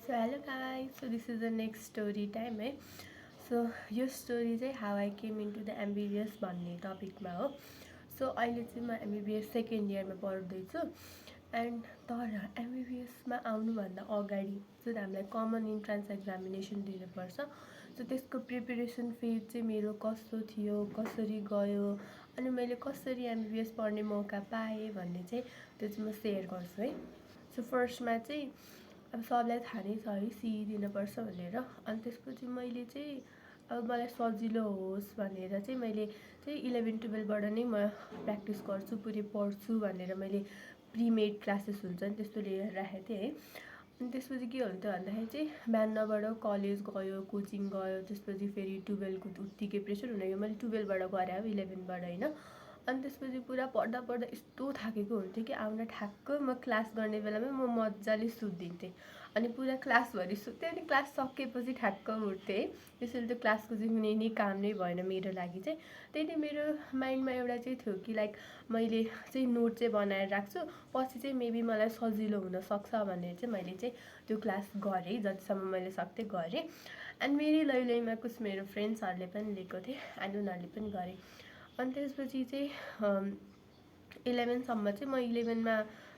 So hello guys, so this is the next story time है. So यो story चाहिँ how I came into the MBBS भन्ने टपिकमा हो. So अहिले चाहिँ म एमबिबिएस सेकेन्ड इयरमा पढ्दैछु. एन्ड तर एमबिबिएसमा आउनुभन्दा अगाडि जुन हामीलाई कमन इन्ट्रान्स एक्जामिनेसन दिनुपर्छ, सो त्यसको प्रिपेरेसन फेज चाहिँ मेरो कस्तो थियो, कसरी गयो, अनि मैले कसरी एमबिबिएस पढ्ने मौका पाएँ भन्ने चाहिँ त्यो चाहिँ म सेयर गर्छु है. सो फर्स्टमा चाहिँ अब सबलाई थाहा नै छ है सिई दिनुपर्छ भनेर. अनि त्यसपछि मैले चाहिँ अब मलाई सजिलो होस् भनेर चाहिँ मैले चाहिँ 11-12बाट नै म प्र्याक्टिस गर्छु, पुरै पढ्छु भनेर मैले प्रिमेड क्लासेस हुन्छ नि त्यस्तो लिएर राखेको थिएँ है. अनि त्यसपछि के हुन्थ्यो भन्दाखेरि चाहिँ बिहानबाट कलेज गयो, कोचिङ गयो, त्यसपछि फेरि 12को उत्तिकै प्रेसर हुन गयो. मैले 12बाट गरेँ अब 11बाट होइन. अनि त्यसपछि पुरा पढ्दा पढ्दा यस्तो थाकेको हुन्थ्यो कि आउन ठ्याक्क म क्लास गर्ने बेलामै म मजाले सुत्दिन्थेँ. अनि पुरा क्लासभरि सुत्थेँ, अनि क्लास सकेपछि ठ्याक्क उठ्थेँ है. त्यसैले त्यो क्लासको चाहिँ कुनै नै काम नै भएन मेरो लागि चाहिँ. त्यही नै मेरो माइन्डमा एउटा चाहिँ थियो कि लाइक मैले चाहिँ नोट चाहिँ बनाएर राख्छु, पछि चाहिँ मेबी मलाई सजिलो हुनसक्छ भनेर चाहिँ मैले चाहिँ त्यो क्लास गरेँ, जतिसम्म मैले सक्थेँ गरेँ. एन्ड मेरै लैलैमा कुछ मेरो फ्रेन्ड्सहरूले पनि लिएको थिएँ एन्ड उनीहरूले पनि गरेँ. अनि त्यसपछि चाहिँ 11सम्म चाहिँ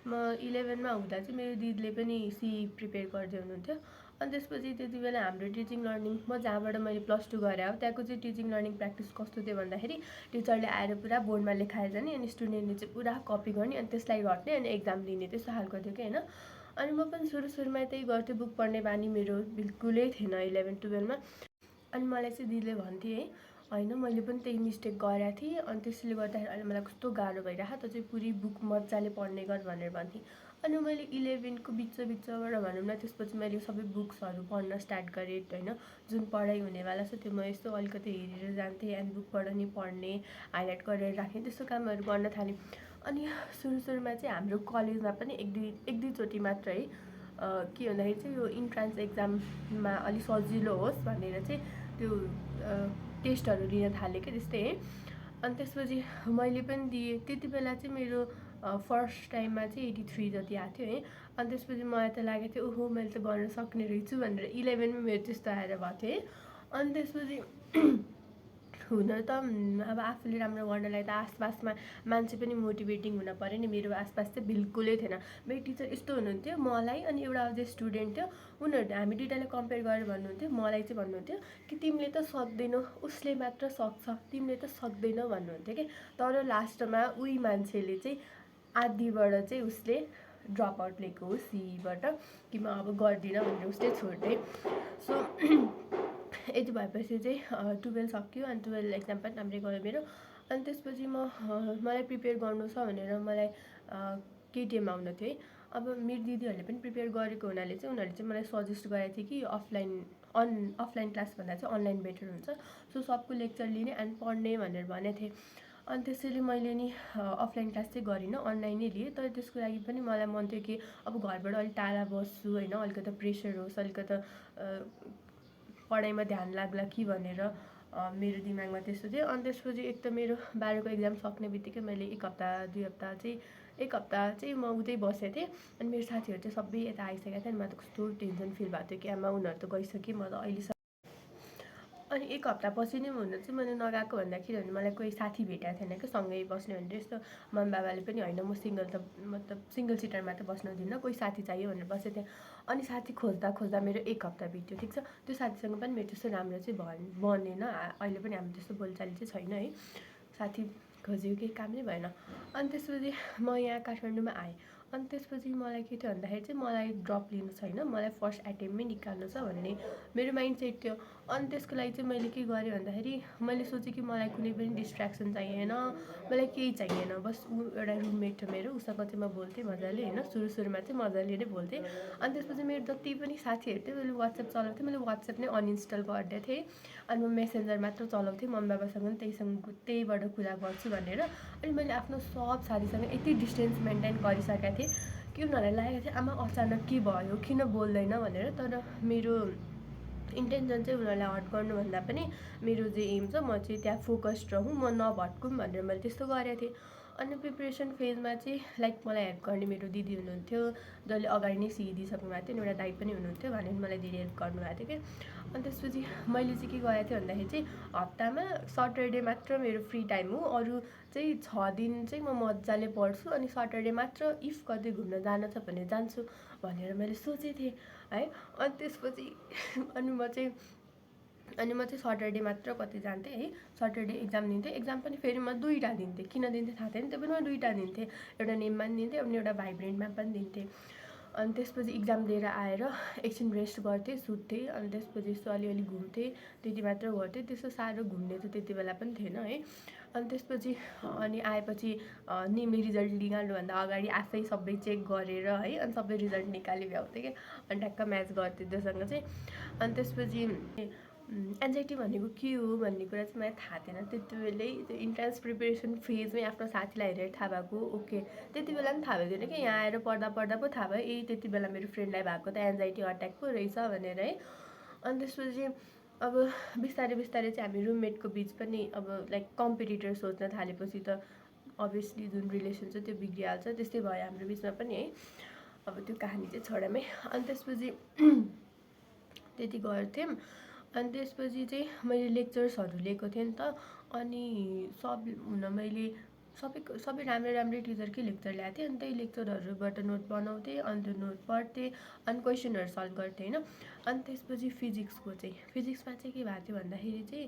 म 11मा हुँदा चाहिँ मेरो दिदीले पनि सिई प्रिपेयर गर्दै हुनुहुन्थ्यो. अनि त्यसपछि त्यति बेला हाम्रो टिचिङ लर्निङ, म जहाँबाट मैले +2 गरेँ हो त्यहाँको चाहिँ टिचिङ लर्निङ प्र्याक्टिस कस्तो थियो भन्दाखेरि टिचरले आएर पुरा बोर्डमा लेखाएर जाने, अनि स्टुडेन्टले चाहिँ पुरा कपी गर्ने, अनि त्यसलाई रट्ने, अनि एक्जाम दिने, त्यस्तो खालको थियो कि होइन. अनि म पनि सुरुमा त्यही गर्थेँ. बुक पढ्ने बानी मेरो बिल्कुलै थिएन 11-12मा. अनि मलाई चाहिँ दिदीले भन्थे है, होइन मैले पनि त्यही मिस्टेक गरेको थिएँ, अनि त्यसले गर्दाखेरि अहिले मलाई कस्तो गाह्रो भइरहेको, त चाहिँ पुरै बुक मजाले पढ्ने गर भनेर भन्थेँ. अनि मैले 11को बिचबाट भनौँ न, त्यसपछि मैले सबै बुक्सहरू पढ्न स्टार्ट गरेँ होइन. जुन पढाइ हुनेवाला छ त्यो म यस्तो अलिकति हेरेर जान्थेँ, एन्ड बुकबाट नि पढ्ने, हाइलाइट गरेर राख्ने, त्यस्तो कामहरू गर्न थालेँ. अनि सुरुमा चाहिँ हाम्रो कलेजमा पनि एक दुईचोटि मात्र है के भन्दाखेरि चाहिँ यो इन्ट्रान्स एक्जाममा अलिक सजिलो होस् भनेर चाहिँ त्यो टेस्टहरू लिन थालेँ कि त्यस्तै है. अनि त्यसपछि मैले पनि दिएँ. त्यति बेला चाहिँ मेरो फर्स्ट टाइममा चाहिँ 83 जति आएको थियो है. अनि त्यसपछि मलाई त लागेको थियो ओहो मैले त गर्न सक्ने रहेछु भनेर 11मा मेरो त्यस्तो आएर भएको थियो है. अनि त्यसपछि हुन त अब आफूले राम्रो गर्नलाई त आसपासमा मान्छे पनि मोटिभेटिङ हुन पऱ्यो नि. मेरो आसपास चाहिँ बिल्कुलै थिएन. मेरो टिचर यस्तो हुनुहुन्थ्यो, मलाई अनि एउटा अझै स्टुडेन्ट थियो, उनीहरूले हामी दुइटाले कम्पेयर गरेर भन्नुहुन्थ्यो, मलाई चाहिँ भन्नुहुन्थ्यो कि तिमीले त सक्दैनौ, उसले मात्र सक्छ, तिमीले त सक्दैनौ भन्नुहुन्थ्यो कि. तर लास्टमा उही मान्छेले चाहिँ आधीबाट चाहिँ उसले ड्रप आउट लिएको हो सिईबाट, कि म अब गर्दिनँ भनेर उसले छोड्दै. सो यति भएपछि चाहिँ 12 सक्यो, अनि 12 एक्जाम पनि राम्रै गयो मेरो. अनि त्यसपछि मलाई प्रिपेयर गर्नु छ भनेर मलाई केटिएम आउनु थियो है. अब मेरो दिदीहरूले पनि प्रिपेयर गरेको हुनाले चाहिँ उनीहरूले चाहिँ मलाई सजेस्ट गरेको थियो कि अफलाइन क्लास भन्दा चाहिँ अनलाइन बेटर हुन्छ, सो सबको लेक्चर लिने एन्ड पढ्ने भनेर भनेको थिएँ. अनि त्यसैले मैले नि अफलाइन क्लास चाहिँ गरिनँ, अनलाइनै लिएँ. तर त्यसको लागि पनि मलाई मन थियो कि अब घरबाट अलिक टाढा बस्छु होइन, अलिकति प्रेसर होस्, अलिकति पढाइमा ध्यान लाग्ला कि भनेर मेरो दिमागमा त्यस्तो थियो. अनि त्यसपछि एक त मेरो 12को एक्जाम सक्ने बित्तिकै मैले एक हप्ता चाहिँ म उतै बसेको थिएँ. अनि मेरो साथीहरू चाहिँ सबै यता आइसकेको थियो. अनि मलाई त कस्तो टेन्सन फिल भएको थियो कि आमा उनीहरू त गइसकेँ, म त अहिलेसम्म. अनि एक हप्तापछि नै हुन चाहिँ मैले नगएको भन्दाखेरि भने मलाई कोही साथी भेटाएको थिएन कि सँगै बस्ने भनेर. यस्तो मम्मी बाबाले पनि होइन म सिङ्गल सिटरमा त बस्न दिन्न, कोही साथी चाहियो भनेर बसेको थिएँ. अनि साथी खोज्दा मेरो एक हप्ता बित्यो. ठिक छ, त्यो साथीसँग पनि मेरो त्यस्तो राम्रो चाहिँ बनेन. अहिले पनि हाम्रो त्यस्तो बोलचाल चाहिँ छैन है. साथी खोजेको केही काम नै भएन. अनि त्यसपछि म यहाँ काठमाडौँमा आएँ. अनि त्यसपछि मलाई के थियो भन्दाखेरि चाहिँ मलाई ड्रप लिनु छैन, मलाई फर्स्ट एटेम्पमै निकाल्नु छ भन्ने मेरो माइन्ड सेट थियो. अनि त्यसको लागि चाहिँ मैले के गरेँ भन्दाखेरि मैले सोचेँ कि मलाई कुनै पनि डिस्ट्र्याक्सन चाहिएन, मलाई केही चाहिएन. बस एउटा रुममेट थियो मेरो, उसँग चाहिँ म बोल्थेँ मजाले होइन. सुरुमा चाहिँ मजाले नै बोल्थेँ. अनि त्यसपछि मेरो जति पनि साथीहरू थियो मैले वाट्सएप चलाउँथेँ, मैले वाट्सएप नै अनइन्स्टल गरिदिएको थिएँ. अनि म मेसेन्जर मात्र चलाउँथेँ, मम्मी बाबासँग पनि त्यहीबाट कुरा गर्छु भनेर. अनि मैले आफ्नो सब साथीसँग यति डिस्टेन्स मेन्टेन गरिसकेको थिएँ कि उनीहरूलाई लागेको थियो आमा अचानक के भयो, किन बोल्दैन भनेर. तर मेरो इन्टेन्सन चाहिँ उनीहरूलाई हर्ट गर्नुभन्दा पनि मेरो जे एम छ म चाहिँ त्यहाँ फोकस्ड रहँ, म नभट्कौँ भनेर मैले त्यस्तो गरेको थिएँ. अनि प्रिपरेसन फेजमा चाहिँ लाइक मलाई हेल्प गर्ने मेरो दिदी हुनुहुन्थ्यो, जसले अगाडि नै सिकिदिइसक्नु भएको थियो, अनि एउटा दाइ पनि हुनुहुन्थ्यो, भने मलाई धेरै हेल्प गर्नुभएको थियो कि। अनि त्यसपछि मैले चाहिँ के गरेको थिएँ भन्दाखेरि चाहिँ हप्तामा सटरडे मात्र मेरो फ्री टाइम हो, अरू चाहिँ 6 दिन चाहिँ म मजाले पढ्छु, अनि सटरडे मात्र इफ कतै घुम्न जान छ भने जान्छु भनेर मैले सोचेको थिएँ है। अनि त्यसपछि अनि म चाहिँ सटरडे मात्र कति जान्थेँ है, सटरडे एक्जाम दिन्थेँ। एक्जाम पनि फेरि म 2टा दिन्थेँ, किन दिन्थेँ थाहा थिएन, त्यो पनि म 2टा दिन्थेँ, एउटा नेममा पनि दिन्थेँ अनि एउटा भाइब्रेन्टमा पनि दिन्थेँ। अनि त्यसपछि एक्जाम दिएर आएर एकछिन रेस्ट गर्थेँ, सुत्थेँ, अनि त्यसपछि यस्तो अलिअलि घुम्थेँ, त्यति मात्र गर्थेँ। त्यस्तो साह्रो घुम्ने त त्यति बेला पनि थिएन है। अनि त्यसपछि अनि आएपछि निमे रिजल्ट निकाल्नुभन्दा अगाडि आफै सबै चेक गरेर है, अनि सबै रिजल्ट निकाली भ्याउँथेँ कि, अनि ट्याक्क म्याच गर्थेँ त्योसँग चाहिँ। अनि त्यसपछि एन्जाइटी भनेको के हो भन्ने कुरा चाहिँ मलाई थाहा थिएन त्यति बेलै। त्यो इन्ट्रान्स प्रिपेरेसन फेजमै आफ्नो साथीलाई हेरेर थाहा भएको। ओके, त्यति बेला पनि थाहा भएको थिएन कि, यहाँ आएर पढ्दा पो थाहा भयो ए त्यति बेला मेरो फ्रेन्डलाई भएको त एन्जाइटी अट्याक पो रहेछ भनेर है। अनि त्यसपछि अब बिस्तारै बिस्तारै चाहिँ हामी रुममेटको बिच पनि अब लाइक कम्पिटिटर सोच्न थालेपछि त अभियसली जुन रिलेसन छ त्यो बिग्रिहाल्छ, त्यस्तै भयो हाम्रो बिचमा पनि है। अब त्यो कहानी चाहिँ छोडामै। अनि त्यसपछि त्यति गर्थ्यौँ। अनि त्यसपछि चाहिँ मैले लेक्चर्सहरू लिएको थिएँ नि त, अनि मैले सबै राम्रै टिचरकै लेक्चर ल्याएको थिएँ, अनि त्यही लेक्चरहरूबाट नोट बनाउँथेँ, अनि त्यो नोट पढ्थेँ, अनि क्वेसनहरू सल्भ गर्थेँ होइन। अनि त्यसपछि फिजिक्समा चाहिँ के भएको थियो भन्दाखेरि चाहिँ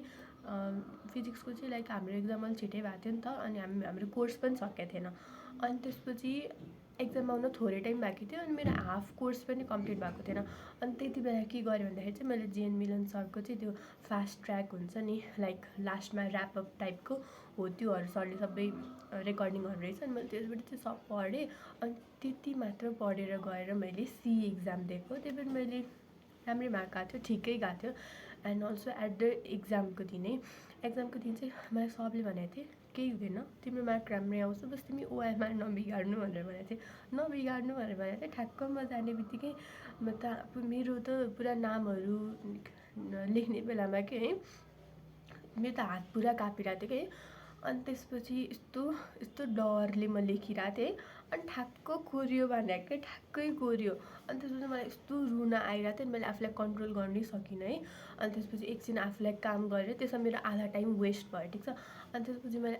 फिजिक्सको चाहिँ लाइक हाम्रो एक्जाम अलिक छिटै भएको थियो नि त, अनि हाम्रो कोर्स पनि सकेको थिएन। अनि त्यसपछि एक्जाम आउन थोरै टाइम बाँकी थियो, अनि मेरो हाफ कोर्स पनि कम्प्लिट भएको थिएन। अनि त्यति बेला के गरेँ भन्दाखेरि चाहिँ मैले जिएन मिलन सरको चाहिँ त्यो फास्ट ट्र्याक हुन्छ नि, लाइक लास्टमा ऱ्यापअप टाइपको हो, त्योहरू सरले सबै रेकर्डिङहरू रहेछ, अनि मैले त्यसबाट चाहिँ सब पढेँ। अनि त्यति मात्र पढेर गएर मैले सी एक्जाम दिएको, त्यही पनि मैले राम्रै मार्क आएको थियो, ठिकै गएको थियो। एन्ड अल्सो एट द एक्जामको दिन चाहिँ मलाई सबले भनेको थिएँ केही हुँदैन, तिम्रो मार्क राम्रै आउँछ, बस तिमी ओएमआर नबिगार्नु भनेर भनेको थिएँ। नबिगार्नु भनेर भनेको थिएँ। ठ्याक्क म जाने बित्तिकै मेरो त पुरा नामहरू लेख्ने बेलामा के है, मेरो त हात पुरा कापिरहेको थियो कि। अनि त्यसपछि यस्तो डरले म लेखिरहेको थिएँ, अनि ठ्याक्क कोरियो भनेकै ठ्याक्कै कोरियो। अनि त्यसपछि मलाई यस्तो रुन आइरहेको थियो, मैले आफूलाई कन्ट्रोल गर्नै सकिनँ है। अनि त्यसपछि एकछिन आफूलाई काम गरेर त्यसमा मेरो आधा टाइम वेस्ट भयो, ठिक छ। अनि त्यसपछि मैले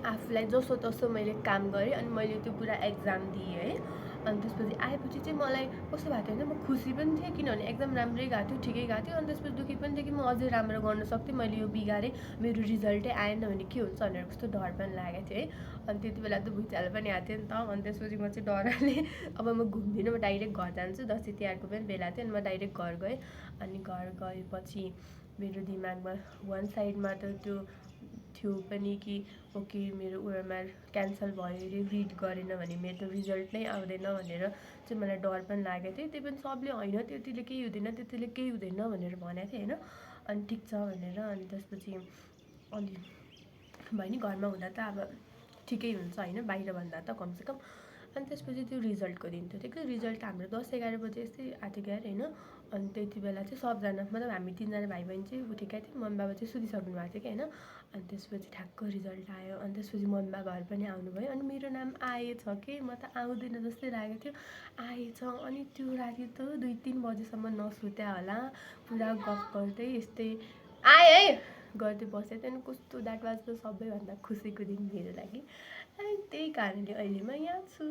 आफूलाई जसोतसो मैले काम गरेँ, अनि मैले त्यो पुरा एक्जाम दिएँ है। अनि त्यसपछि आएपछि चाहिँ मलाई कस्तो भएको थियो भने म खुसी पनि थिएँ, किनभने एक्जाम राम्रै गएको थियो, ठिकै गएको थियो। अनि त्यसपछि दुःखी पनि थिएँ कि म अझै राम्रो गर्न सक्थेँ, मैले यो बिगारेँ, मेरो रिजल्टै आएन भने के हुन्छ भनेर कस्तो डर पनि लागेको थियो है। अनि त्यति बेला त भुइँचालो पनि आएको थियो नि त। अनि त्यसपछि म चाहिँ डरले अब म घुम्दिनँ, म डाइरेक्ट घर जान्छु, दसैँ तिहारको पनि बेला थियो, अनि म डाइरेक्ट घर गएँ। अनि घर गएपछि मेरो दिमागमा वान साइडमा त त्यो थियो पनि कि ओके मेरो ओएमआर क्यान्सल भयो अरे, रिड गरेन भने मेरो त रिजल्ट नै आउँदैन भनेर चाहिँ मलाई डर पनि लागेको थियो। त्यही पनि सबले होइन त्यतिले केही हुँदैन भनेर भनेको थियो होइन। अनि ठिक छ भनेर, अनि त्यसपछि अनि भयो नि, घरमा हुँदा त अब ठिकै हुन्छ होइन, बाहिरभन्दा त कमसेकम। अनि त्यसपछि त्यो रिजल्टको दिन थियो, ठिक छ। रिजल्ट हाम्रो 10-11 बजे यस्तै आएको थियो होइन। अनि त्यति बेला चाहिँ सबजना मतलब हामी 3जना भाइ बहिनी चाहिँ उठेका थियौँ, मम्मी बाबा चाहिँ सुतिसक्नु भएको थियो कि होइन। अनि त्यसपछि ठ्याक्क रिजल्ट आयो, अनि त्यसपछि मम्मी बाबा घर पनि आउनुभयो, अनि मेरो नाम आएछ कि म त आउँदैन जस्तै लागेको थियो, आएछ। अनि त्यो राति त 2-3 बजेसम्म नसुत्या होला, पुरा गफ गर्दै यस्तै आए है गर्दै बसेको थियो। अनि कस्तो द्याट वाज द सबैभन्दा खुसीको दिन मेरो लागि। अनि त्यही कारणले अहिले म यहाँ छु।